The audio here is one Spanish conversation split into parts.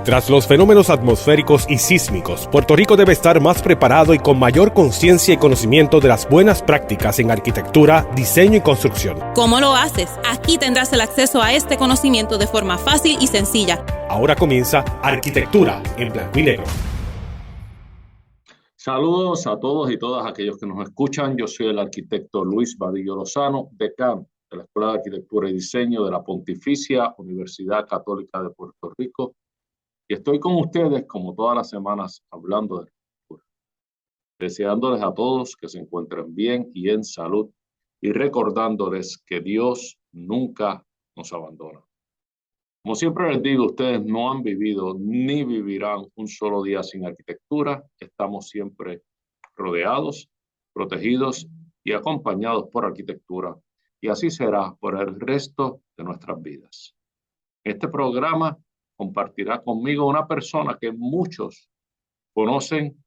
Tras los fenómenos atmosféricos y sísmicos, Puerto Rico debe estar más preparado y con mayor conciencia y conocimiento de las buenas prácticas en arquitectura, diseño y construcción. ¿Cómo lo haces? Aquí tendrás el acceso a este conocimiento de forma fácil y sencilla. Ahora comienza Arquitectura en Blanco y Negro. Saludos a todos y todas aquellos que nos escuchan. Yo soy el arquitecto Luis Vadillo Lozano, decano de la Escuela de Arquitectura y Diseño de la Pontificia Universidad Católica de Puerto Rico. Y estoy con ustedes como todas las semanas hablando de arquitectura, deseándoles a todos que se encuentren bien y en salud y recordándoles que Dios nunca nos abandona. Como siempre les digo, ustedes no han vivido ni vivirán un solo día sin arquitectura. Estamos siempre rodeados, protegidos y acompañados por arquitectura. Y así será por el resto de nuestras vidas. Este programa compartirá conmigo una persona que muchos conocen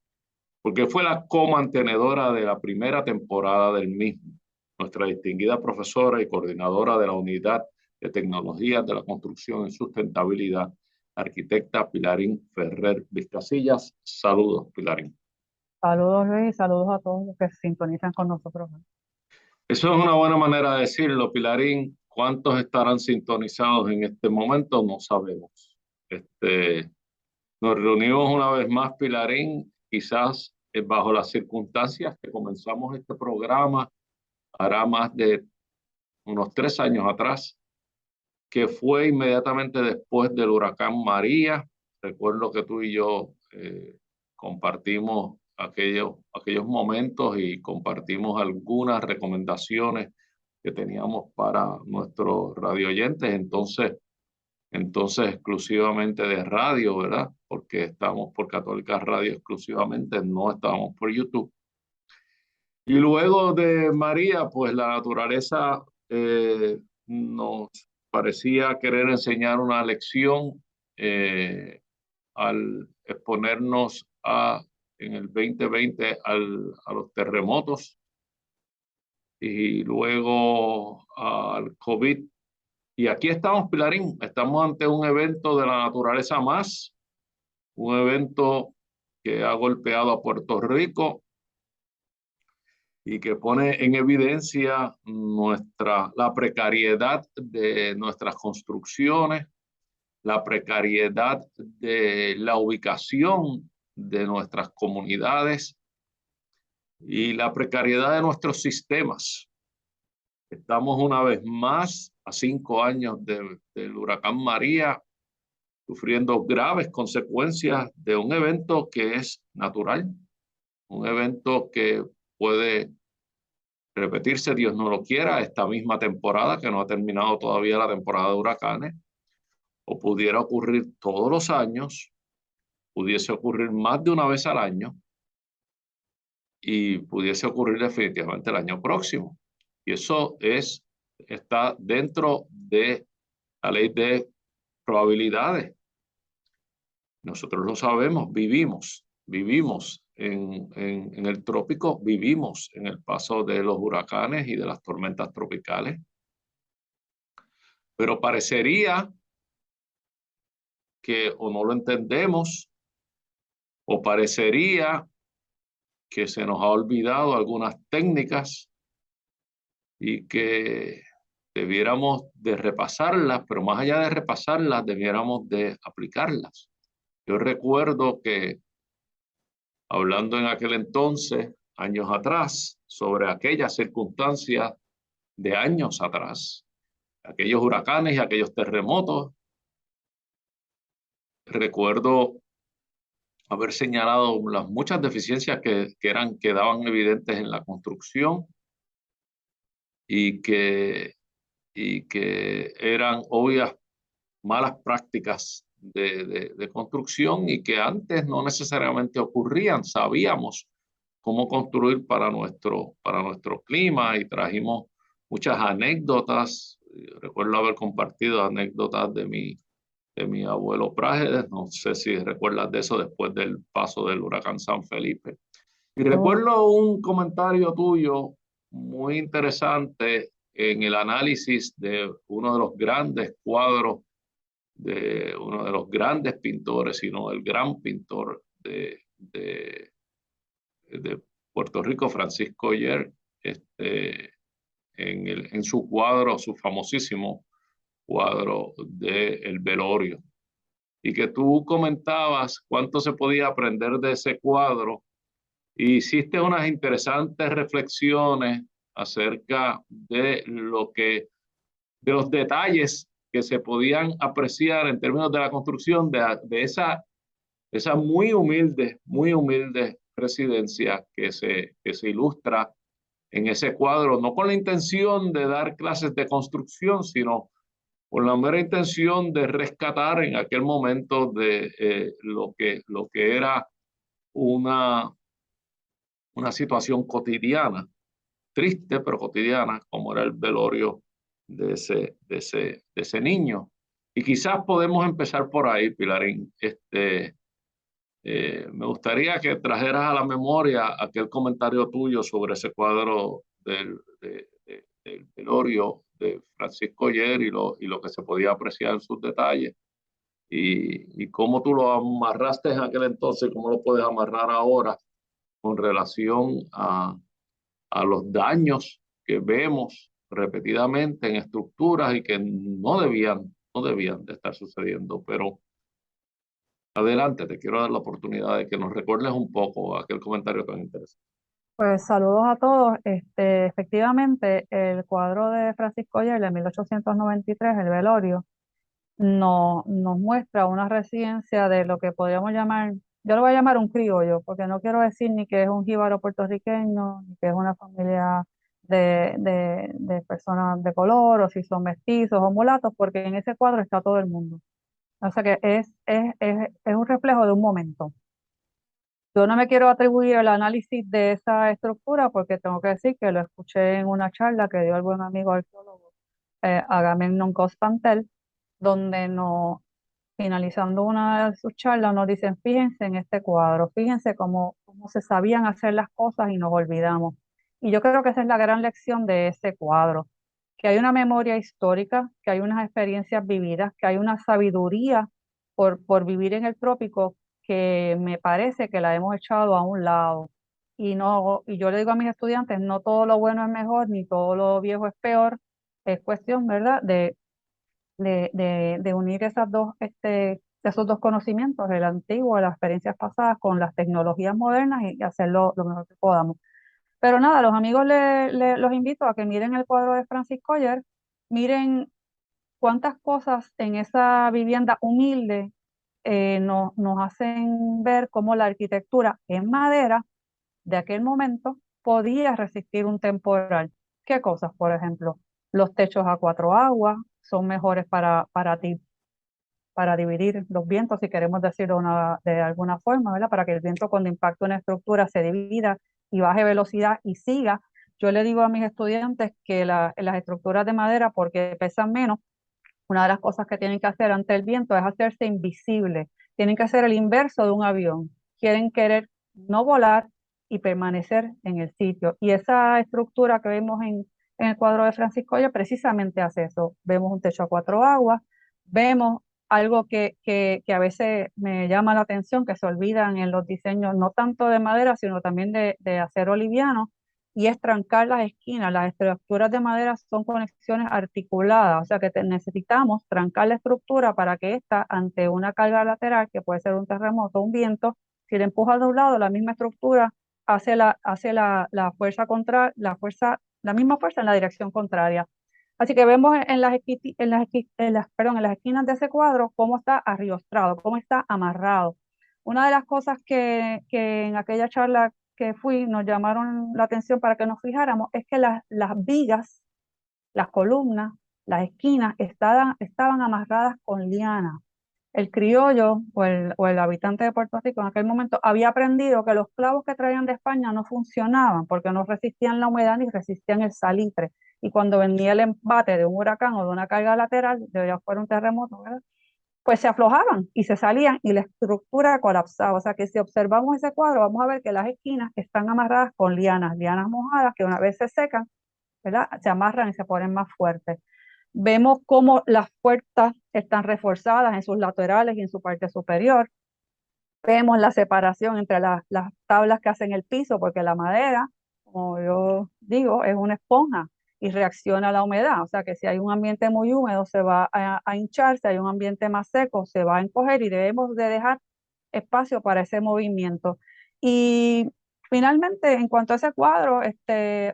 porque fue la comantenedora de la primera temporada del mismo, nuestra distinguida profesora y coordinadora de la Unidad de Tecnologías de la Construcción y Sustentabilidad, arquitecta Pilarín Ferrer Vizcasillas. Saludos, Pilarín. Saludos, Luis, saludos a todos los que se sintonizan con nosotros. Eso es una buena manera de decirlo, Pilarín. ¿Cuántos estarán sintonizados en este momento? No sabemos. Nos reunimos una vez más, Pilarín, quizás bajo las circunstancias que comenzamos este programa hará más de unos 3 años atrás, que fue inmediatamente después del huracán María. Recuerdo que tú y yo compartimos aquellos momentos y compartimos algunas recomendaciones que teníamos para nuestros radioyentes, entonces exclusivamente de radio, ¿verdad? Porque estamos por Católica Radio exclusivamente, no estábamos por YouTube. Y luego de María, pues la naturaleza nos parecía querer enseñar una lección al exponernos en el 2020 a los terremotos y luego al COVID. Y aquí estamos, Pilarín, estamos ante un evento de la naturaleza más, un evento que ha golpeado a Puerto Rico y que pone en evidencia la precariedad de nuestras construcciones, la precariedad de la ubicación de nuestras comunidades y la precariedad de nuestros sistemas. Estamos una vez más a 5 años del huracán María, sufriendo graves consecuencias de un evento que es natural, un evento que puede repetirse, Dios no lo quiera, esta misma temporada, que no ha terminado todavía la temporada de huracanes, o pudiera ocurrir todos los años, pudiese ocurrir más de una vez al año, y pudiese ocurrir definitivamente el año próximo. Y eso está dentro de la ley de probabilidades. Nosotros lo sabemos, vivimos en el trópico, vivimos en el paso de los huracanes y de las tormentas tropicales. Pero parecería que o no lo entendemos, o parecería que se nos ha olvidado algunas técnicas y que debiéramos de repasarlas, pero más allá de repasarlas, debiéramos de aplicarlas. Yo recuerdo que hablando en aquel entonces, años atrás, sobre aquellas circunstancias de años atrás, aquellos huracanes y aquellos terremotos, recuerdo haber señalado las muchas deficiencias que quedaban evidentes en la construcción y que eran obvias malas prácticas de construcción y que antes no necesariamente ocurrían. Sabíamos cómo construir para nuestro clima y trajimos muchas anécdotas. Recuerdo haber compartido anécdotas de mi abuelo Prájedes, no sé si recuerdas de eso después del paso del huracán San Felipe. Y recuerdo un comentario tuyo muy interesante en el análisis de uno de los grandes cuadros de uno de los grandes pintores, sino el gran pintor de Puerto Rico, Francisco Oller, en su cuadro, su famosísimo cuadro de El Velorio. Y que tú comentabas cuánto se podía aprender de ese cuadro, y hiciste unas interesantes reflexiones acerca de de los detalles que se podían apreciar en términos de la construcción de esa muy humilde residencia que se ilustra en ese cuadro, no con la intención de dar clases de construcción, sino con la mera intención de rescatar en aquel momento de lo que era una, una situación cotidiana, triste pero cotidiana, como era el velorio de ese niño. Y quizás podemos empezar por ahí, Pilarín. Me gustaría que trajeras a la memoria aquel comentario tuyo sobre ese cuadro del velorio de Francisco Oller y lo que se podía apreciar en sus detalles y cómo tú lo amarraste en aquel entonces, cómo lo puedes amarrar ahora con relación a los daños que vemos repetidamente en estructuras y que no debían de estar sucediendo. Pero adelante, te quiero dar la oportunidad de que nos recuerdes un poco aquel comentario tan interesante. Pues saludos a todos. Efectivamente, el cuadro de Francisco Oller de 1893, El Velorio, nos muestra una residencia de lo que podríamos llamar, yo lo voy a llamar un criollo, porque no quiero decir ni que es un jíbaro puertorriqueño, ni que es una familia de personas de color, o si son mestizos o mulatos, porque en ese cuadro está todo el mundo. O sea que es un reflejo de un momento. Yo no me quiero atribuir el análisis de esa estructura porque tengo que decir que lo escuché en una charla que dio el buen amigo arqueólogo Agamenón Costantel, donde finalizando una de sus charlas nos dicen, fíjense en este cuadro, fíjense cómo se sabían hacer las cosas y nos olvidamos. Y yo creo que esa es la gran lección de ese cuadro, que hay una memoria histórica, que hay unas experiencias vividas, que hay una sabiduría por vivir en el trópico que me parece que la hemos echado a un lado. Y yo le digo a mis estudiantes, no todo lo bueno es mejor, ni todo lo viejo es peor, es cuestión, ¿verdad?, de unir esos dos conocimientos, el antiguo, las experiencias pasadas, con las tecnologías modernas y hacerlo lo mejor que podamos. Pero nada, los amigos los invito a que miren el cuadro de Francisco Oller, miren cuántas cosas en esa vivienda humilde nos hacen ver cómo la arquitectura en madera de aquel momento podía resistir un temporal. ¿Qué cosas? Por ejemplo, los techos a cuatro aguas son mejores para dividir los vientos, si queremos decirlo de alguna forma, ¿verdad? Para que el viento cuando impacte una estructura se divida y baje velocidad y siga. Yo le digo a mis estudiantes que las estructuras de madera, porque pesan menos, una de las cosas que tienen que hacer ante el viento es hacerse invisible. Tienen que hacer el inverso de un avión. Quieren querer no volar y permanecer en el sitio. Y esa estructura que vemos en el cuadro de Francisco Oller precisamente hace eso. Vemos un techo a cuatro aguas, vemos algo que a veces me llama la atención, que se olvidan en los diseños, no tanto de madera, sino también de acero liviano, y es trancar las esquinas. Las estructuras de madera son conexiones articuladas, o sea que necesitamos trancar la estructura para que ésta, ante una carga lateral, que puede ser un terremoto, un viento, si le empuja de un lado, la misma estructura hace la fuerza contra, la misma fuerza en la dirección contraria. Así que vemos en las esquinas de ese cuadro cómo está arriostrado, cómo está amarrado. Una de las cosas que en aquella charla que fui nos llamaron la atención para que nos fijáramos es que las vigas, las columnas, las esquinas estaban amarradas con liana. El criollo o el habitante de Puerto Rico en aquel momento había aprendido que los clavos que traían de España no funcionaban porque no resistían la humedad ni resistían el salitre. Y cuando venía el embate de un huracán o de una carga lateral, de ya fuera un terremoto, ¿verdad?, pues se aflojaban y se salían y la estructura colapsaba. O sea que si observamos ese cuadro, vamos a ver que las esquinas están amarradas con lianas mojadas que una vez se secan, ¿verdad?, se amarran y se ponen más fuertes. Vemos cómo las puertas están reforzadas en sus laterales y en su parte superior. Vemos la separación entre las tablas que hacen el piso, porque la madera, como yo digo, es una esponja y reacciona a la humedad. O sea que si hay un ambiente muy húmedo se va a hinchar, si hay un ambiente más seco se va a encoger y debemos de dejar espacio para ese movimiento. Y finalmente, en cuanto a ese cuadro,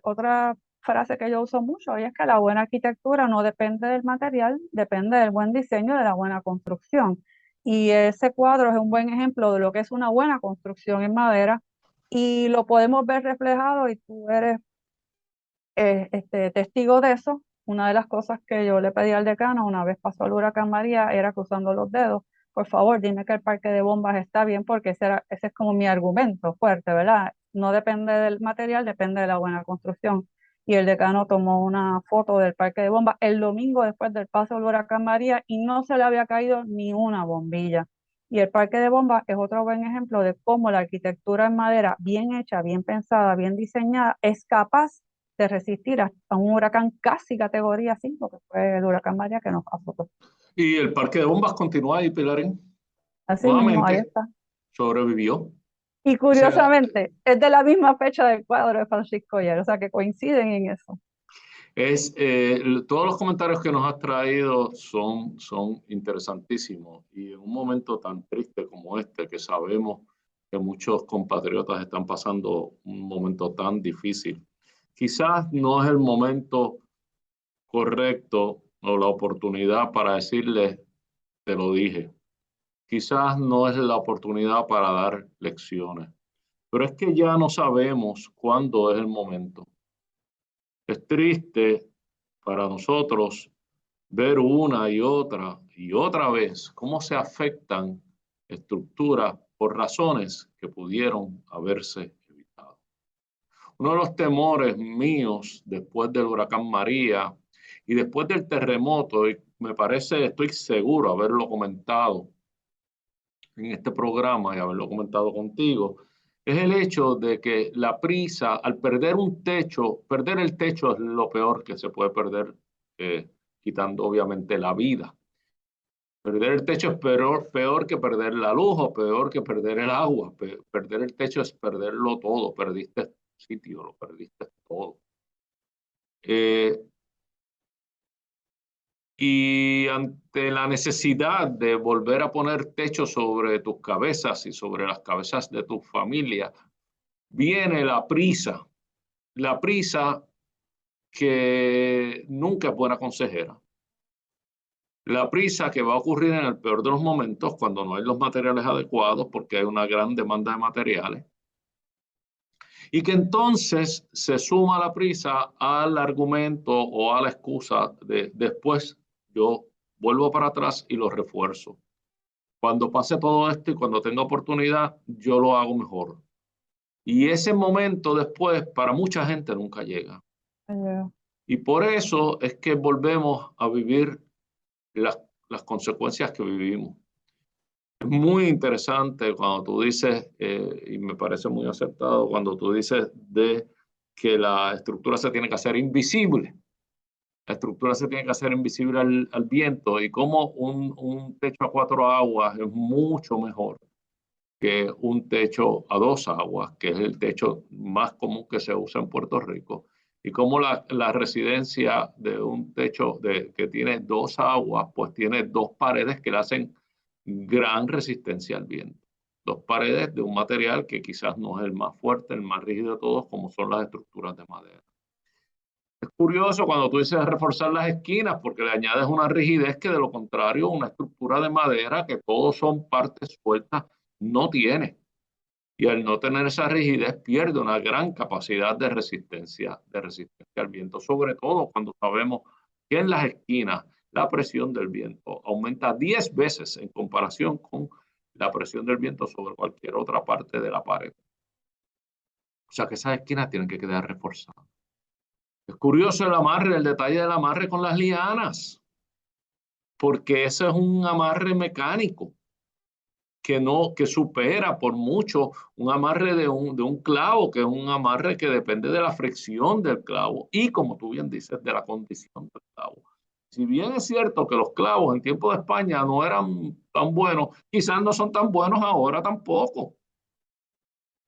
otra frase que yo uso mucho y es que la buena arquitectura no depende del material, depende del buen diseño, de la buena construcción. Y ese cuadro es un buen ejemplo de lo que es una buena construcción en madera y lo podemos ver reflejado y tú eres testigo de eso. Una de las cosas que yo le pedí al decano una vez pasó el huracán María era cruzando los dedos, por favor, dime que el parque de bombas está bien porque ese es como mi argumento fuerte, ¿verdad? No depende del material, depende de la buena construcción. Y el decano tomó una foto del parque de bombas el domingo después del paso del huracán María y no se le había caído ni una bombilla. Y el parque de bombas es otro buen ejemplo de cómo la arquitectura en madera, bien hecha, bien pensada, bien diseñada, es capaz de resistir a un huracán casi categoría 5, que fue el huracán María que nos azotó. Y el parque de bombas continúa ahí, Pilarín. Así mismo, ahí Nuevamente está. sobrevivió. Y O sea, curiosamente, es de la misma fecha del cuadro de Francisco Ller, o sea que coinciden en eso. todos los comentarios que nos has traído son interesantísimos y en un momento tan triste como este, que sabemos que muchos compatriotas están pasando un momento tan difícil, quizás no es el momento correcto o la oportunidad para decirles, te lo dije. Quizás no es la oportunidad para dar lecciones, pero es que ya no sabemos cuándo es el momento. Es triste para nosotros ver una y otra vez cómo se afectan estructuras por razones que pudieron haberse evitado. Uno de los temores míos después del huracán María y después del terremoto, y me parece, estoy seguro haberlo comentado en este programa y haberlo comentado contigo, es el hecho de que la prisa, al perder un techo, perder el techo es lo peor que se puede perder, quitando obviamente la vida. Perder el techo es peor que perder la luz o peor que perder el agua. Perder el techo es perderlo todo, perdiste sitio, lo perdiste todo. Y ante la necesidad de volver a poner techo sobre tus cabezas y sobre las cabezas de tu familia, viene la prisa que nunca es buena consejera. La prisa que va a ocurrir en el peor de los momentos cuando no hay los materiales adecuados porque hay una gran demanda de materiales. Y que entonces se suma la prisa al argumento o a la excusa de después yo vuelvo para atrás y lo refuerzo. Cuando pase todo esto y cuando tenga oportunidad, yo lo hago mejor. Y ese momento después para mucha gente nunca llega. Y por eso es que volvemos a vivir las consecuencias que vivimos. Es muy interesante cuando tú dices, y me parece muy acertado, cuando tú dices de que la estructura se tiene que hacer invisible. La estructura se tiene que hacer invisible al viento y como un techo a 4 aguas es mucho mejor que un techo a 2 aguas, que es el techo más común que se usa en Puerto Rico. Y como la residencia de un techo que tiene 2 aguas, pues tiene 2 paredes que le hacen gran resistencia al viento. 2 paredes de un material que quizás no es el más fuerte, el más rígido de todos, como son las estructuras de madera. Es curioso cuando tú dices reforzar las esquinas, porque le añades una rigidez que de lo contrario una estructura de madera que todos son partes sueltas no tiene. Y al no tener esa rigidez pierde una gran capacidad de resistencia al viento, sobre todo cuando sabemos que en las esquinas la presión del viento aumenta 10 veces en comparación con la presión del viento sobre cualquier otra parte de la pared. O sea que esas esquinas tienen que quedar reforzadas. Es curioso el amarre, el detalle del amarre con las lianas, porque ese es un amarre mecánico que supera por mucho un amarre de un clavo, que es un amarre que depende de la fricción del clavo y, como tú bien dices, de la condición del clavo. Si bien es cierto que los clavos en tiempo de España no eran tan buenos, quizás no son tan buenos ahora tampoco.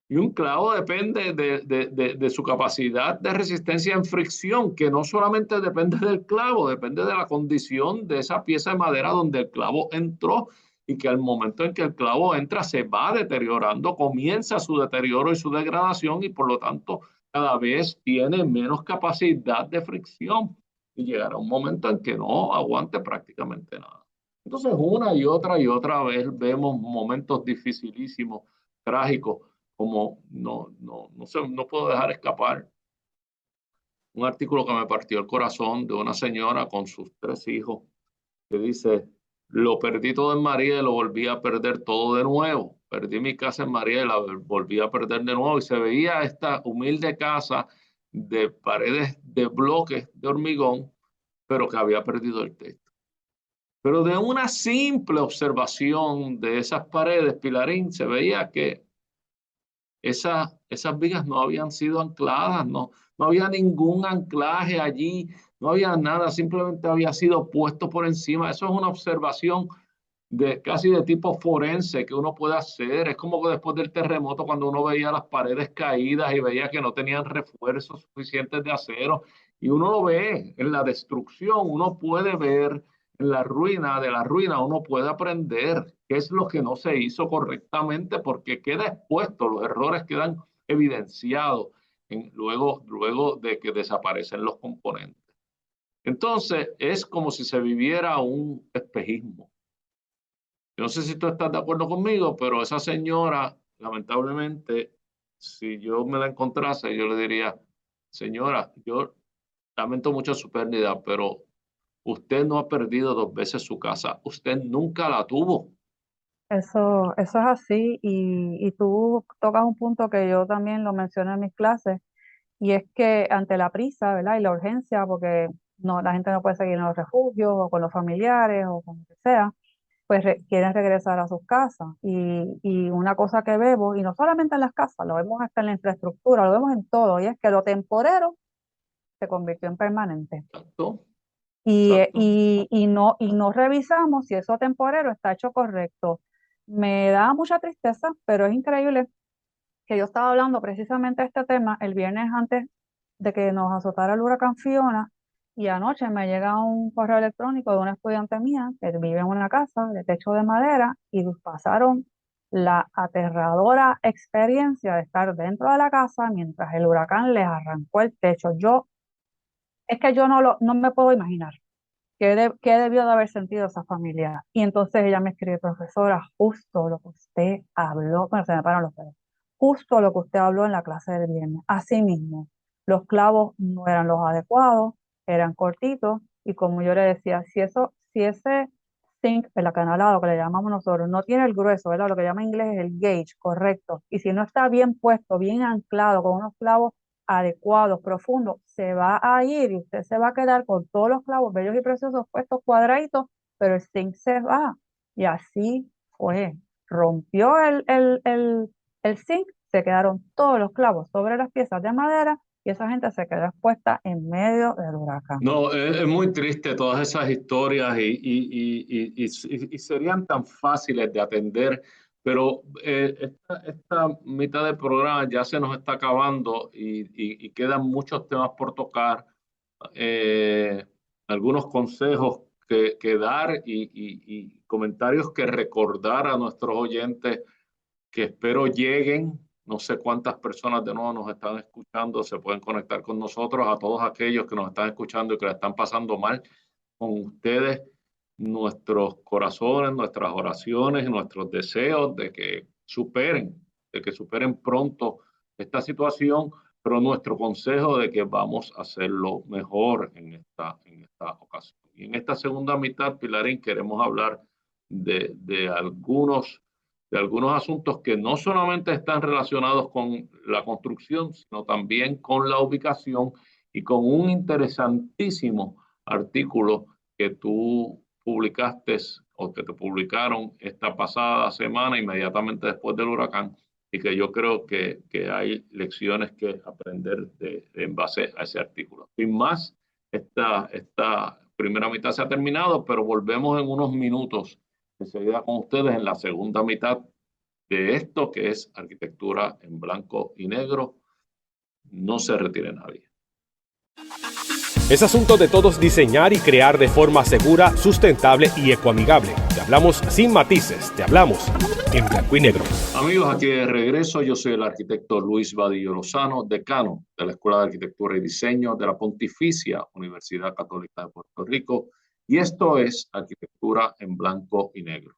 Y un clavo depende de su capacidad de resistencia en fricción, que no solamente depende del clavo, depende de la condición de esa pieza de madera donde el clavo entró, y que al momento en que el clavo entra se va deteriorando, comienza su deterioro y su degradación, y por lo tanto cada vez tiene menos capacidad de fricción y llegará un momento en que no aguante prácticamente nada. Entonces una y otra vez vemos momentos dificilísimos, trágicos, como no puedo dejar escapar un artículo que me partió el corazón de una señora con sus 3 hijos, que dice: lo perdí todo en María y lo volví a perder todo de nuevo. Perdí mi casa en María y la volví a perder de nuevo. Y se veía esta humilde casa de paredes de bloques de hormigón, pero que había perdido el techo. Pero de una simple observación de esas paredes, Pilarín, se veía que esas vigas no habían sido ancladas, no había ningún anclaje allí, no había nada, simplemente había sido puesto por encima. Eso es una observación casi de tipo forense que uno puede hacer. Es como que después del terremoto, cuando uno veía las paredes caídas y veía que no tenían refuerzos suficientes de acero, y uno lo ve en la destrucción, uno puede ver en la ruina de la ruina, uno puede aprender qué es lo que no se hizo correctamente, porque queda expuesto, los errores quedan evidenciados luego de que desaparecen los componentes. Entonces, es como si se viviera un espejismo. Yo no sé si tú estás de acuerdo conmigo, pero esa señora, lamentablemente, si yo me la encontrase, yo le diría: señora, yo lamento mucho su pérdida, pero usted no ha perdido 2 veces su casa, usted nunca la tuvo. Eso es así y tú tocas un punto que yo también lo mencioné en mis clases y es que ante la prisa, ¿verdad? Y la urgencia, porque no, la gente no puede seguir en los refugios o con los familiares o con lo que sea, pues quieren regresar a sus casas. Y una cosa que vemos, y no solamente en las casas, lo vemos hasta en la infraestructura, lo vemos en todo, y es que lo temporero se convirtió en permanente. Exacto, Y, exacto. y no revisamos si eso temporero está hecho correcto. Me da mucha tristeza, pero es increíble que yo estaba hablando precisamente de este tema el viernes antes de que nos azotara el huracán Fiona, y anoche me llega un correo electrónico de una estudiante mía que vive en una casa de techo de madera y pasaron la aterradora experiencia de estar dentro de la casa mientras el huracán les arrancó el techo. Es que yo no me puedo imaginar qué debió de haber sentido esa familia. Y entonces ella me escribe: profesora, justo lo que usted habló, bueno, se me paran los pelos, justo lo que usted habló en la clase del viernes. Así mismo, los clavos no eran los adecuados, eran cortitos, y como yo le decía, si ese zinc, el acanalado que le llamamos nosotros, no tiene el grueso, ¿verdad? Lo que llama en inglés es el gauge, correcto, y si no está bien puesto, bien anclado, con unos clavos adecuados, profundos, se va a ir y usted se va a quedar con todos los clavos bellos y preciosos puestos cuadraditos, pero el zinc se va. Y así fue. Rompió el zinc, se quedaron todos los clavos sobre las piezas de madera y esa gente se quedó expuesta en medio del huracán. No, es muy triste todas esas historias y serían tan fáciles de atender, pero esta mitad del programa ya se nos está acabando y quedan muchos temas por tocar, eh, algunos consejos que dar y comentarios que recordar a nuestros oyentes, que espero lleguen. No sé cuántas personas de nuevo nos están escuchando, se pueden conectar con nosotros. A todos aquellos que nos están escuchando y que la están pasando mal, con ustedes, nuestros corazones, nuestras oraciones y nuestros deseos de que superen pronto esta situación, pero nuestro consejo de que vamos a hacerlo mejor en esta ocasión. Y en esta segunda mitad, Pilarín, queremos hablar de algunos asuntos que no solamente están relacionados con la construcción, sino también con la ubicación, y con un interesantísimo artículo que tú publicaste o que te publicaron esta pasada semana, inmediatamente después del huracán, y que yo creo que hay lecciones que aprender en base a ese artículo. Sin más, esta primera mitad se ha terminado, pero volvemos en unos minutos enseguida con ustedes en la segunda mitad de esto que es arquitectura en blanco y negro. No se retire nadie. Es asunto de todos diseñar y crear de forma segura, sustentable y ecoamigable. Te hablamos sin matices, te hablamos en blanco y negro. Amigos, aquí de regreso. Yo soy el arquitecto Luis Vadillo Lozano, decano de la Escuela de Arquitectura y Diseño de la Pontificia Universidad Católica de Puerto Rico, y esto es Arquitectura en Blanco y Negro.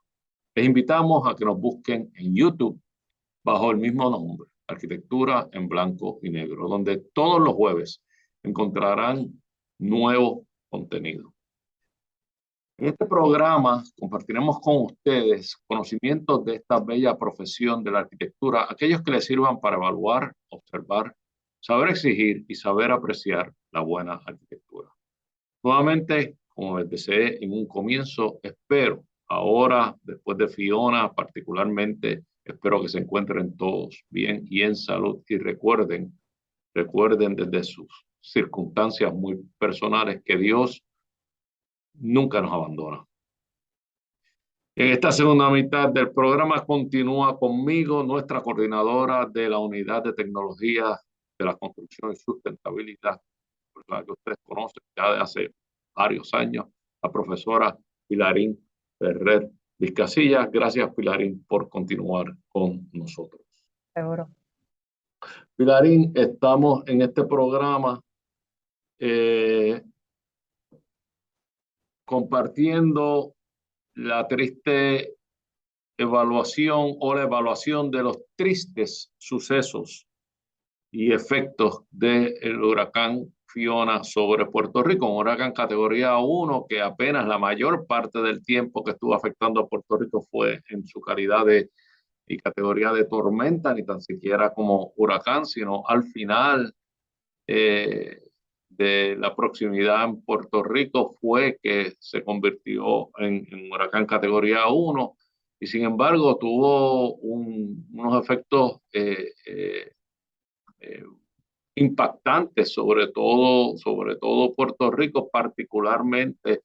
Les invitamos a que nos busquen en YouTube bajo el mismo nombre, Arquitectura en Blanco y Negro, donde todos los jueves encontrarán nuevo contenido. En este programa compartiremos con ustedes conocimientos de esta bella profesión de la arquitectura, aquellos que les sirvan para evaluar, observar, saber exigir y saber apreciar la buena arquitectura. Nuevamente, como les deseé en un comienzo, espero ahora, después de Fiona particularmente, espero que se encuentren todos bien y en salud, y recuerden desde sus circunstancias muy personales que Dios nunca nos abandona. En esta segunda mitad del programa continúa conmigo nuestra coordinadora de la Unidad de Tecnología de la Construcción y Sustentabilidad, la que ustedes conocen ya de hace varios años, la profesora Pilarín Ferrer Vizcasilla. Gracias, Pilarín, por continuar con nosotros. Seguro. Pilarín, estamos en este programa compartiendo la triste evaluación o la evaluación de los tristes sucesos y efectos del huracán Fiona sobre Puerto Rico, un huracán categoría 1 que apenas la mayor parte del tiempo que estuvo afectando a Puerto Rico fue en su calidad y categoría de tormenta, ni tan siquiera como huracán, sino al final de la proximidad en Puerto Rico fue que se convirtió en huracán categoría 1, y sin embargo tuvo unos efectos impactantes sobre todo Puerto Rico, particularmente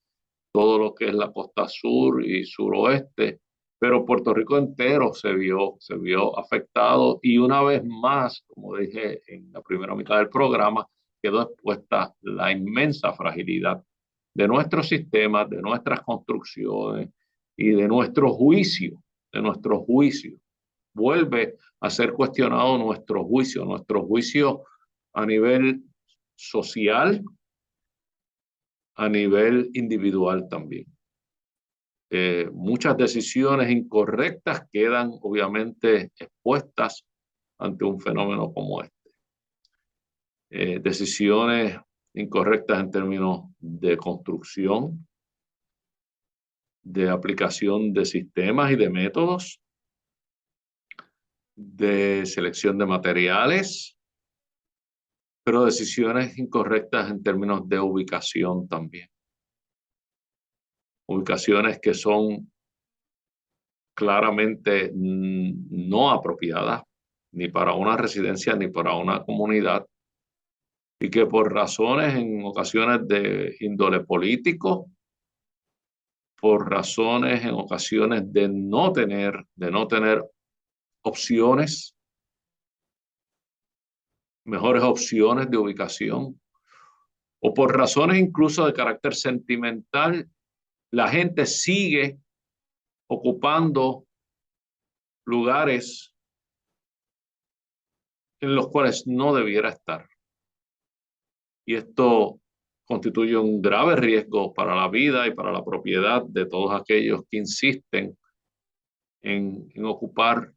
todo lo que es la costa sur y suroeste, pero Puerto Rico entero se vio afectado, y una vez más, como dije en la primera mitad del programa, quedó expuesta la inmensa fragilidad de nuestros sistemas, de nuestras construcciones y de nuestro juicio, Vuelve a ser cuestionado nuestro juicio a nivel social, a nivel individual también. Muchas decisiones incorrectas quedan obviamente expuestas ante un fenómeno como este. Decisiones incorrectas en términos de construcción, de aplicación de sistemas y de métodos, de selección de materiales, pero decisiones incorrectas en términos de ubicación también. Ubicaciones que son claramente no apropiadas ni para una residencia ni para una comunidad, y que por razones en ocasiones de índole político, por razones en ocasiones de no tener opciones, mejores opciones de ubicación, o por razones incluso de carácter sentimental, la gente sigue ocupando lugares en los cuales no debiera estar. Y esto constituye un grave riesgo para la vida y para la propiedad de todos aquellos que insisten en ocupar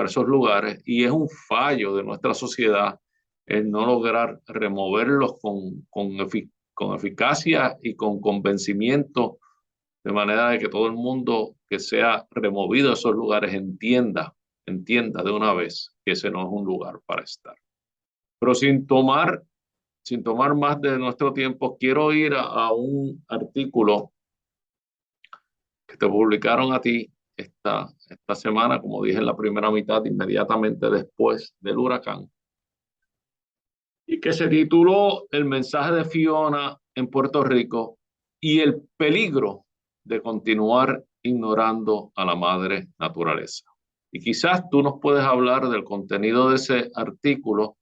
esos lugares, y es un fallo de nuestra sociedad el no lograr removerlos con eficacia y con convencimiento, de manera de que todo el mundo que sea removido de esos lugares entienda de una vez que ese no es un lugar para estar. Pero sin tomar más de nuestro tiempo, quiero ir a un artículo que te publicaron a ti esta semana, como dije en la primera mitad, inmediatamente después del huracán, y que se tituló El mensaje de Fiona en Puerto Rico y el peligro de continuar ignorando a la madre naturaleza. Y quizás tú nos puedes hablar del contenido de ese artículo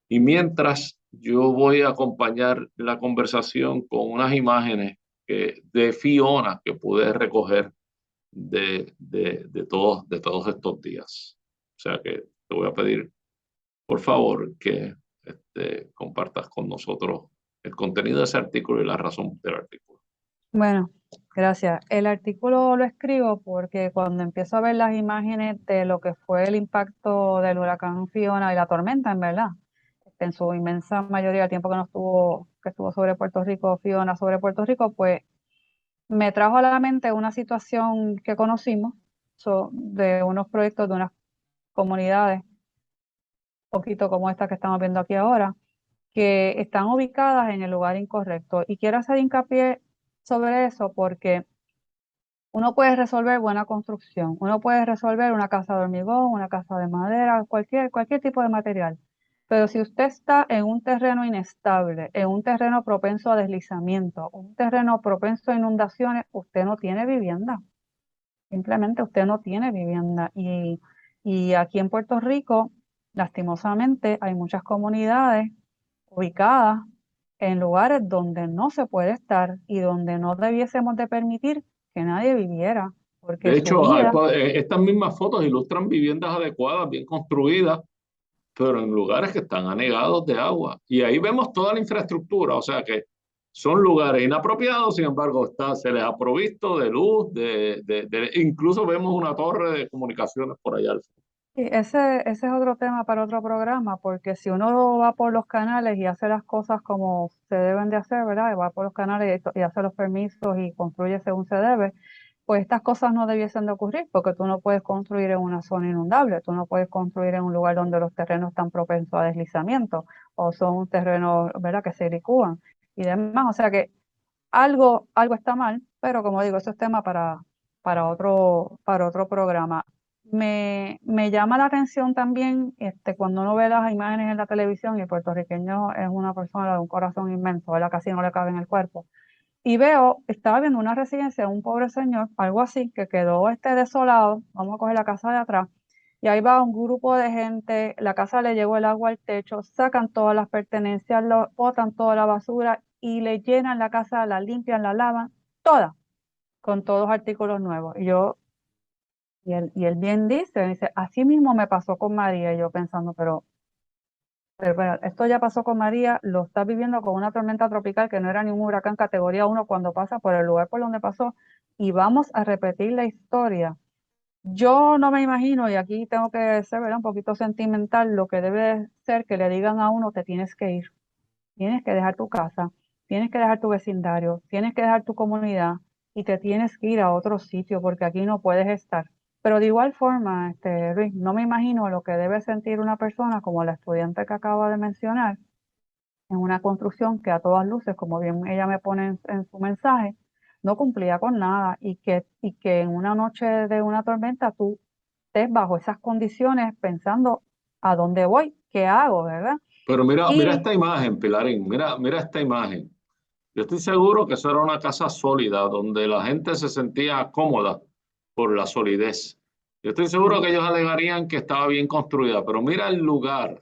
y mientras yo voy a acompañar la conversación con unas imágenes de Fiona que pude recoger de todos estos días. O sea que te voy a pedir, por favor, que compartas con nosotros el contenido de ese artículo y la razón del artículo. Bueno, gracias. El artículo lo escribo porque cuando empiezo a ver las imágenes de lo que fue el impacto del huracán Fiona y la tormenta, en verdad, en su inmensa mayoría del tiempo que estuvo sobre Puerto Rico, Fiona sobre Puerto Rico, pues me trajo a la mente una situación que conocimos de unos proyectos de unas comunidades, un poquito como esta que estamos viendo aquí ahora, que están ubicadas en el lugar incorrecto. Y quiero hacer hincapié sobre eso porque uno puede resolver buena construcción, uno puede resolver una casa de hormigón, una casa de madera, cualquier tipo de material. Pero si usted está en un terreno inestable, en un terreno propenso a deslizamiento, un terreno propenso a inundaciones, usted no tiene vivienda. Simplemente usted no tiene vivienda. Y aquí en Puerto Rico, lastimosamente, hay muchas comunidades ubicadas en lugares donde no se puede estar y donde no debiésemos de permitir que nadie viviera, porque De su hecho, vida, estas mismas fotos ilustran viviendas adecuadas, bien construidas, pero en lugares que están anegados de agua. Y ahí vemos toda la infraestructura, o sea que son lugares inapropiados, sin embargo, se les ha provisto de luz, incluso vemos una torre de comunicaciones por allá al fondo. y ese es otro tema para otro programa, porque si uno va por los canales y hace las cosas como se deben de hacer, ¿verdad? Y va por los canales y hace los permisos y construye según se debe, pues estas cosas no debiesen de ocurrir, porque tú no puedes construir en una zona inundable, tú no puedes construir en un lugar donde los terrenos están propensos a deslizamiento o son terrenos, ¿verdad?, que se licúan y demás. O sea que algo está mal, pero como digo, eso es tema para otro programa. Me llama la atención también cuando uno ve las imágenes en la televisión y el puertorriqueño es una persona de un corazón inmenso, ¿verdad? Casi no le cabe en el cuerpo. Y estaba viendo una residencia de un pobre señor, algo así, que quedó desolado, vamos a coger la casa de atrás, y ahí va un grupo de gente, la casa le llegó el agua al techo, sacan todas las pertenencias, botan toda la basura y le llenan la casa, la limpian, la lavan, toda, con todos artículos nuevos. Y él bien dice, así mismo me pasó con María, y yo pensando, pero bueno, esto ya pasó con María, lo está viviendo con una tormenta tropical que no era ni un huracán categoría 1 cuando pasa por el lugar por donde pasó, y vamos a repetir la historia. Yo no me imagino, y aquí tengo que ser, ¿verdad?, un poquito sentimental, lo que debe ser que le digan a uno, te tienes que ir, tienes que dejar tu casa, tienes que dejar tu vecindario, tienes que dejar tu comunidad y te tienes que ir a otro sitio porque aquí no puedes estar. Pero de igual forma, Luis, no me imagino lo que debe sentir una persona como la estudiante que acaba de mencionar en una construcción que a todas luces, como bien ella me pone en su mensaje, no cumplía con nada y que en una noche de una tormenta tú estés bajo esas condiciones pensando a dónde voy, qué hago, ¿verdad? Pero mira Y esta imagen, Pilarín, mira esta imagen. Yo estoy seguro que eso era una casa sólida, donde la gente se sentía cómoda por la solidez. Yo estoy seguro que ellos alegarían que estaba bien construida, pero mira el lugar,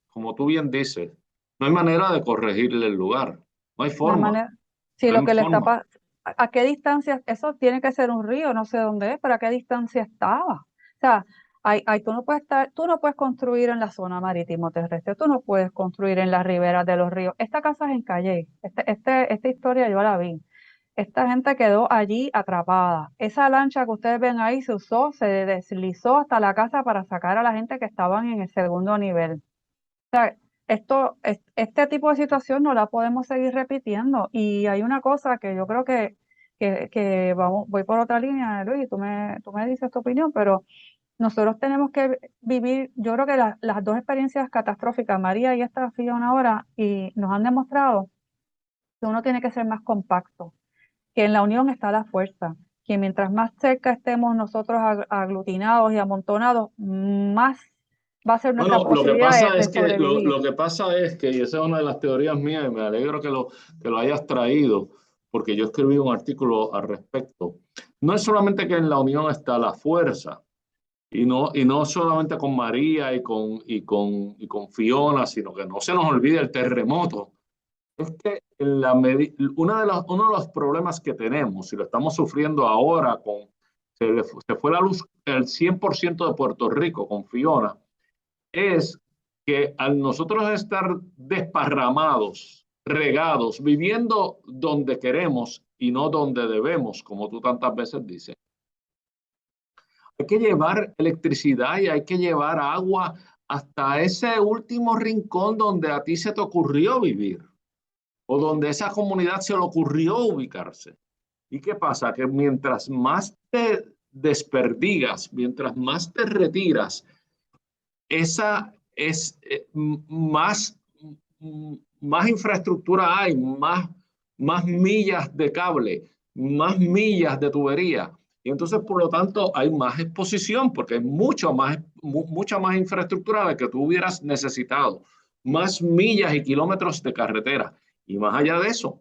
como tú bien dices, no hay manera de corregirle el lugar, no hay no hay forma, manera, si no lo hay que le está forma. pasando, ¿a qué distancia? Eso tiene que ser un río, no sé dónde es, pero ¿a qué distancia estaba? O sea, tú no puedes construir en la zona marítimo terrestre, tú no puedes construir en las riberas de los ríos. Esta casa es en Calle, esta historia yo la vi. Esta gente quedó allí atrapada. Esa lancha que ustedes ven ahí se usó, se deslizó hasta la casa para sacar a la gente que estaban en el segundo nivel. Sea, este tipo de situación no la podemos seguir repitiendo. Y hay una cosa que yo creo que voy por otra línea, Luis, y tú me dices tu opinión, pero nosotros tenemos que vivir, yo creo que las dos experiencias catastróficas, María y esta Fiona ahora, y nos han demostrado que uno tiene que ser más compacto, que en la unión está la fuerza, que mientras más cerca estemos nosotros aglutinados y amontonados, más va a ser nuestra Bueno, lo que posibilidad pasa de es que sobrevivir. lo que pasa es que, y esa es una de las teorías mías, y me alegro que lo hayas traído, porque yo escribí un artículo al respecto. No es solamente que en la unión está la fuerza, y no solamente con María y con Fiona, sino que no se nos olvide el terremoto. Es que uno de los problemas que tenemos, y lo estamos sufriendo ahora se fue la luz el 100% de Puerto Rico con Fiona, es que al nosotros estar desparramados, regados, viviendo donde queremos y no donde debemos, como tú tantas veces dices, hay que llevar electricidad y hay que llevar agua hasta ese último rincón donde a ti se te ocurrió vivir o donde esa comunidad se le ocurrió ubicarse. ¿Y qué pasa? Que mientras más te desperdigas, mientras más te retiras, esa es más infraestructura hay, más millas de cable, más millas de tubería. Y entonces, por lo tanto, hay más exposición porque hay mucha más infraestructura de la que tú hubieras necesitado, más millas y kilómetros de carretera. Y más allá de eso,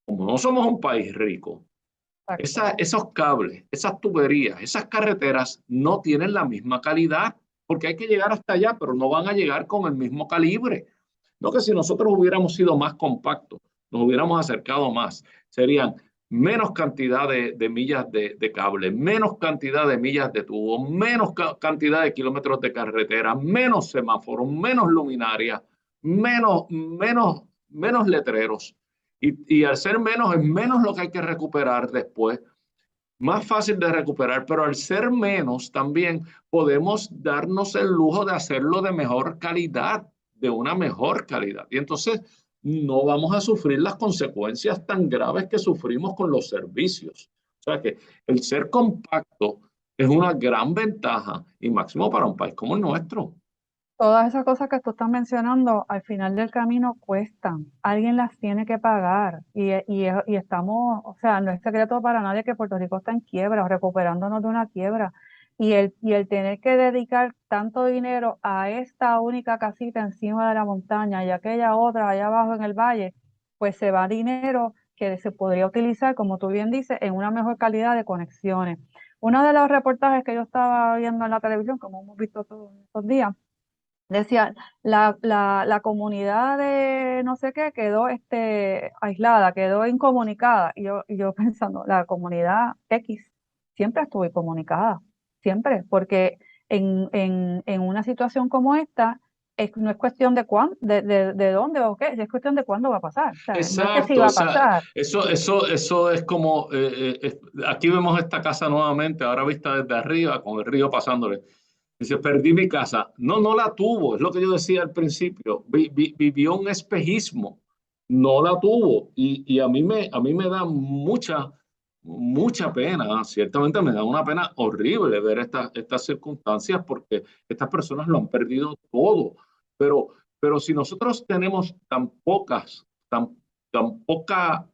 como no somos un país rico, Exacto. esos cables, esas tuberías, esas carreteras no tienen la misma calidad, porque hay que llegar hasta allá, pero no van a llegar con el mismo calibre. No que si nosotros hubiéramos sido más compactos, nos hubiéramos acercado más, serían menos cantidad de millas de cable, menos cantidad de millas de tubo, menos cantidad de kilómetros de carretera, menos semáforos, menos luminarias, menos letreros. Y al ser menos, es menos lo que hay que recuperar después, más fácil de recuperar, pero al ser menos también podemos darnos el lujo de hacerlo de mejor calidad, de una mejor calidad. Y entonces no vamos a sufrir las consecuencias tan graves que sufrimos con los servicios. O sea que el ser compacto es una gran ventaja y máximo para un país como el nuestro. Todas esas cosas que tú estás mencionando al final del camino cuestan, alguien las tiene que pagar y estamos, o sea, no es secreto para nadie que Puerto Rico está en quiebra, recuperándonos de una quiebra y el tener que dedicar tanto dinero a esta única casita encima de la montaña y aquella otra allá abajo en el valle, pues se va dinero que se podría utilizar, como tú bien dices, en una mejor calidad de conexiones. Uno de los reportajes que yo estaba viendo en la televisión, como hemos visto todos estos días, decía, la comunidad de no sé qué quedó aislada, quedó incomunicada. Y yo pensando, la comunidad X siempre estuvo incomunicada, siempre, porque en una situación como esta, no es cuestión de de dónde o qué, es cuestión de cuándo va a pasar. O sea, no es que sí Exacto, va o a sea, pasar. eso es como, aquí vemos esta casa nuevamente, ahora vista desde arriba, con el río pasándole. Dice, perdí mi casa. No, no la tuvo, es lo que yo decía al principio. Vivió un espejismo, no la tuvo. Y a mí me da mucha pena, ciertamente me da una pena horrible ver estas circunstancias porque estas personas lo han perdido todo. Pero, pero si nosotros tenemos tan poca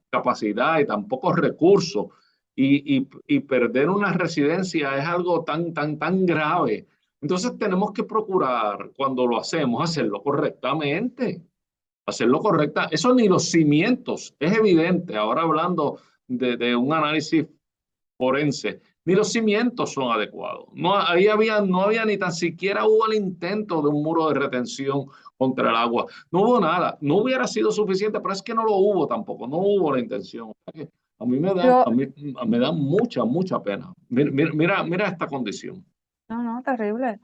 capacidad y tan pocos recursos y perder una residencia es algo tan grave, entonces tenemos que procurar, cuando lo hacemos, hacerlo correctamente, hacerlo correcta. Eso ni los cimientos, es evidente, ahora hablando de un análisis forense, ni los cimientos son adecuados. No había ni tan siquiera hubo el intento de un muro de retención contra el agua. No hubo nada. No hubiera sido suficiente, pero es que no lo hubo tampoco. No hubo la intención. O sea que Yo, me da mucha pena. Mira esta condición. no, terrible.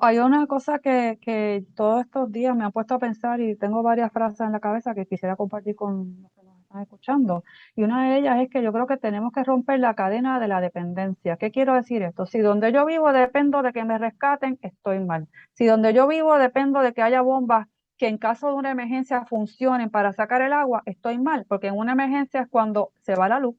Hay una cosa que todos estos días me han puesto a pensar y tengo varias frases en la cabeza que quisiera compartir con los que nos están escuchando. Y una de ellas es que yo creo que tenemos que romper la cadena de la dependencia. ¿Qué quiero decir esto? Si donde yo vivo dependo de que me rescaten, estoy mal. Si donde yo vivo dependo de que haya bombas que en caso de una emergencia funcionen para sacar el agua, estoy mal. Porque en una emergencia es cuando se va la luz,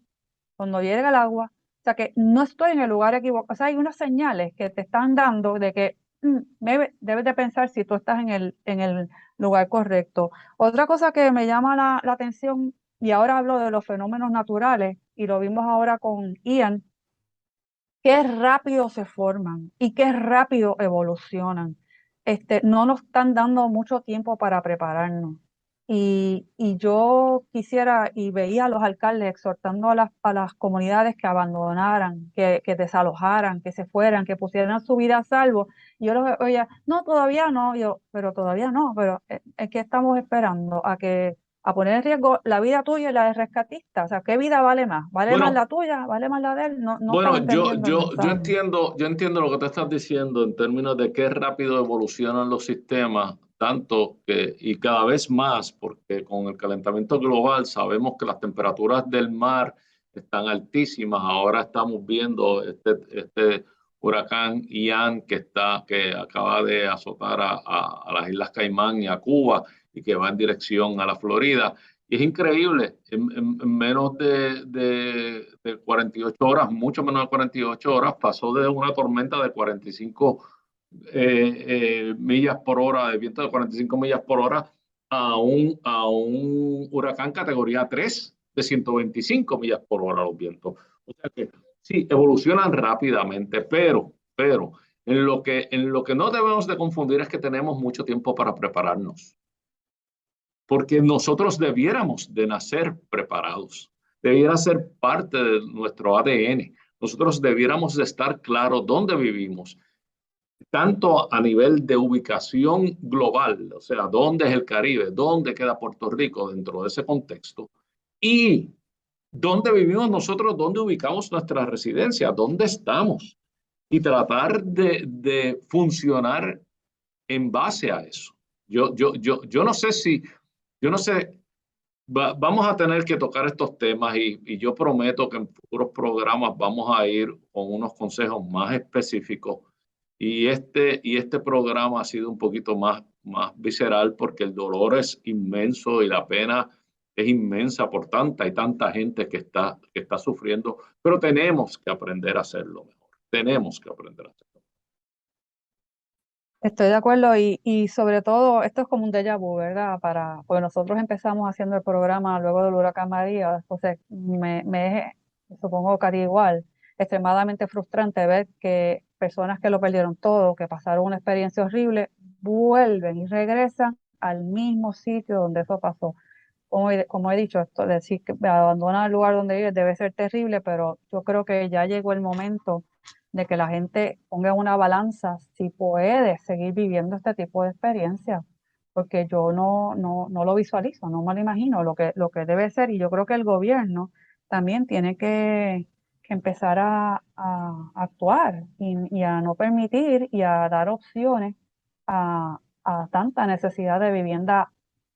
cuando llega el agua. O sea que no estoy en el lugar equivocado. O sea, hay unas señales que te están dando de que debes de pensar si tú estás en el lugar correcto. Otra cosa que me llama la atención, y ahora hablo de los fenómenos naturales, y lo vimos ahora con Ian, qué rápido se forman y qué rápido evolucionan. no nos están dando mucho tiempo para prepararnos. Y yo quisiera y veía a los alcaldes exhortando a las comunidades que abandonaran, que desalojaran, que se fueran, que pusieran su vida a salvo. Y yo los oía, no, todavía no, yo, pero todavía no, pero es que estamos esperando a poner en riesgo la vida tuya y la del rescatista. O sea, ¿qué vida vale más? ¿Vale más la Bueno, tuya? ¿Vale más la de él? No, no estaba bueno, entendiendo el mensaje. yo entiendo lo que te estás diciendo en términos de qué rápido evolucionan los sistemas, tanto que, y cada vez más, porque con el calentamiento global sabemos que las temperaturas del mar están altísimas. Ahora estamos viendo este huracán Ian que acaba de azotar a las Islas Caimán y a Cuba y que va en dirección a la Florida. Y es increíble, en menos de 48 horas, mucho menos de 48 horas, pasó de una tormenta de 45 millas por hora, de viento de 45 millas por hora, a un huracán categoría 3 de 125 millas por hora los vientos. O sea que sí, evolucionan rápidamente, pero en lo que no debemos de confundir es que tenemos mucho tiempo para prepararnos, porque nosotros debiéramos de nacer preparados, debiera ser parte de nuestro ADN. Nosotros debiéramos de estar claros dónde vivimos, tanto a nivel de ubicación global, o sea, dónde es el Caribe, dónde queda Puerto Rico dentro de ese contexto, y dónde vivimos nosotros, dónde ubicamos nuestra residencia, dónde estamos, y tratar de funcionar en base a eso. Yo no sé si yo no sé, vamos a tener que tocar estos temas y yo prometo que en futuros programas vamos a ir con unos consejos más específicos. Y este programa ha sido un poquito más visceral porque el dolor es inmenso y la pena es inmensa por tanta y tanta gente que está sufriendo, pero tenemos que aprender a hacerlo mejor. Tenemos que aprender a hacerlo. Estoy de acuerdo y sobre todo esto es como un déjà vu, ¿verdad? Pues nosotros empezamos haciendo el programa luego del huracán María, entonces supongo que haría igual, extremadamente frustrante ver que personas que lo perdieron todo, que pasaron una experiencia horrible, vuelven y regresan al mismo sitio donde eso pasó. Como he dicho, esto de decir que abandonar el lugar donde vive debe ser terrible, pero yo creo que ya llegó el momento de que la gente ponga en una balanza si puede seguir viviendo este tipo de experiencias, porque yo no lo visualizo, no me lo imagino lo que debe ser, y yo creo que el gobierno también tiene que empezar a actuar y a no permitir y a dar opciones a tanta necesidad de vivienda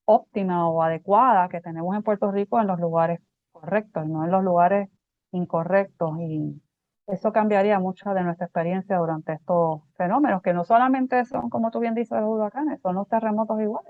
óptima o adecuada que tenemos en Puerto Rico en los lugares correctos y no en los lugares incorrectos. Y eso cambiaría mucho de nuestra experiencia durante estos fenómenos, que no solamente son, como tú bien dices, los huracanes, son los terremotos igual.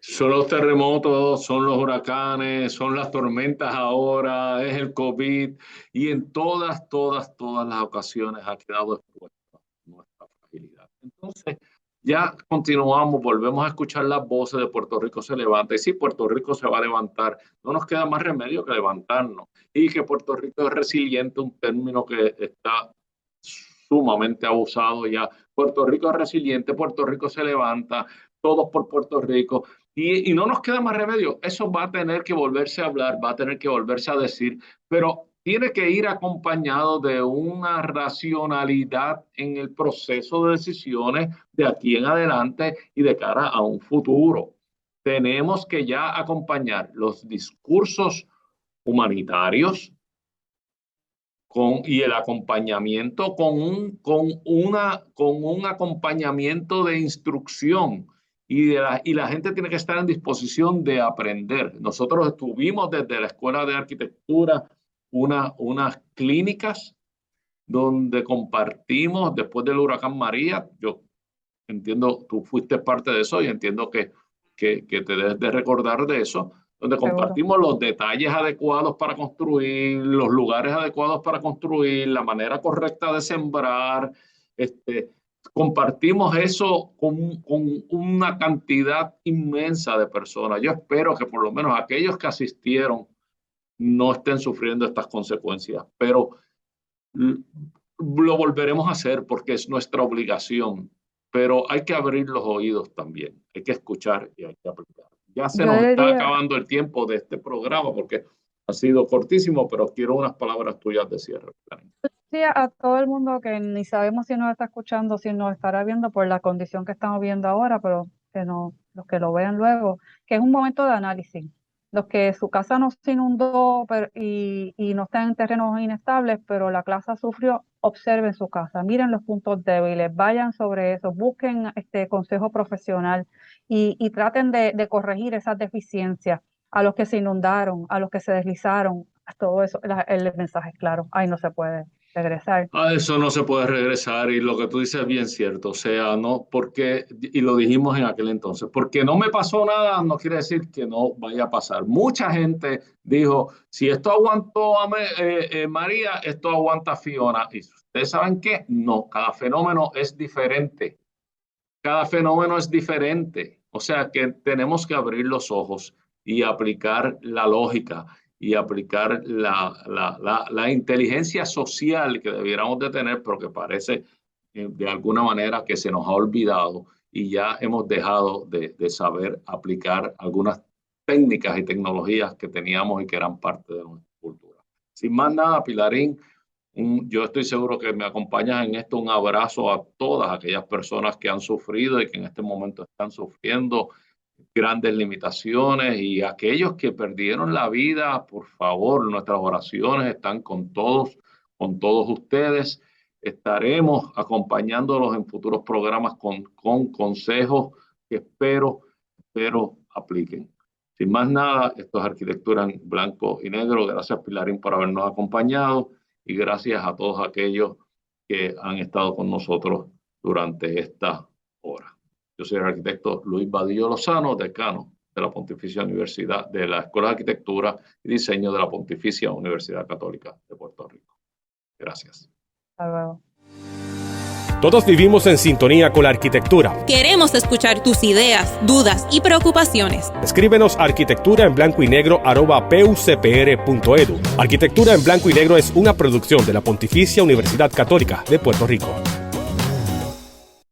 Son los terremotos, son los huracanes, son las tormentas ahora, es el COVID y en todas las ocasiones ha quedado expuesta nuestra fragilidad. Entonces, ya continuamos, volvemos a escuchar las voces de Puerto Rico se levanta. Y sí, Puerto Rico se va a levantar. No nos queda más remedio que levantarnos. Y que Puerto Rico es resiliente, un término que está sumamente abusado ya. Puerto Rico es resiliente, Puerto Rico se levanta, todos por Puerto Rico. Y no nos queda más remedio. Eso va a tener que volverse a hablar, va a tener que volverse a decir, pero tiene que ir acompañado de una racionalidad en el proceso de decisiones de aquí en adelante y de cara a un futuro. Tenemos que ya acompañar los discursos humanitarios y el acompañamiento con un acompañamiento de instrucción y la gente tiene que estar en disposición de aprender. Nosotros tuvimos desde la Escuela de Arquitectura unas clínicas donde compartimos después del huracán María. Yo entiendo, tú fuiste parte de eso y entiendo que te debes de recordar de eso, donde Seguro. compartimos los detalles adecuados para construir, los lugares adecuados para construir, la manera correcta de sembrar. Compartimos eso con una cantidad inmensa de personas. Yo espero que por lo menos aquellos que asistieron no estén sufriendo estas consecuencias, pero lo volveremos a hacer porque es nuestra obligación pero hay que abrir los oídos también, hay que escuchar y hay que aplicar. Ya se Yo nos está diría- acabando el tiempo de este programa porque ha sido cortísimo, pero quiero unas palabras tuyas de cierre. Sí, a todo el mundo que ni sabemos si nos está escuchando, si nos estará viendo por la condición que estamos viendo ahora, pero que no, los que lo vean luego, que es un momento de análisis. Los que su casa no se inundó y no están en terrenos inestables, pero la casa sufrió, observen su casa, miren los puntos débiles, vayan sobre eso, busquen consejo profesional y traten de corregir esas deficiencias. A los que se inundaron, a los que se deslizaron, todo eso, el mensaje es claro, ahí no se puede regresar. A eso no se puede regresar y lo que tú dices es bien cierto, o sea, no porque, y lo dijimos en aquel entonces, porque no me pasó nada no quiere decir que no vaya a pasar. Mucha gente dijo, si esto aguantó a María, esto aguanta a Fiona. Y ustedes saben qué, no, cada fenómeno es diferente, cada fenómeno es diferente, o sea que tenemos que abrir los ojos y aplicar la lógica y aplicar la inteligencia social que debiéramos de tener, pero que parece de alguna manera que se nos ha olvidado y ya hemos dejado de saber aplicar algunas técnicas y tecnologías que teníamos y que eran parte de nuestra cultura. Sin más nada, Pilarín, yo estoy seguro que me acompañas en esto. Un abrazo a todas aquellas personas que han sufrido y que en este momento están sufriendo grandes limitaciones, y aquellos que perdieron la vida, por favor, nuestras oraciones están con todos ustedes. Estaremos acompañándolos en futuros programas con consejos que espero apliquen. Sin más nada, esto es Arquitectura en Blanco y Negro. Gracias, Pilarín, por habernos acompañado y gracias a todos aquellos que han estado con nosotros durante esta hora. Yo soy el arquitecto Luis Vadillo Lozano, decano de la Pontificia Universidad, de la Escuela de Arquitectura y Diseño de la Pontificia Universidad Católica de Puerto Rico. Gracias. Hasta luego. Todos vivimos en sintonía con la arquitectura. Queremos escuchar tus ideas, dudas y preocupaciones. Escríbenos a arquitecturaenblancoynegro@pucpr.edu. Arquitectura en Blanco y Negro es una producción de la Pontificia Universidad Católica de Puerto Rico.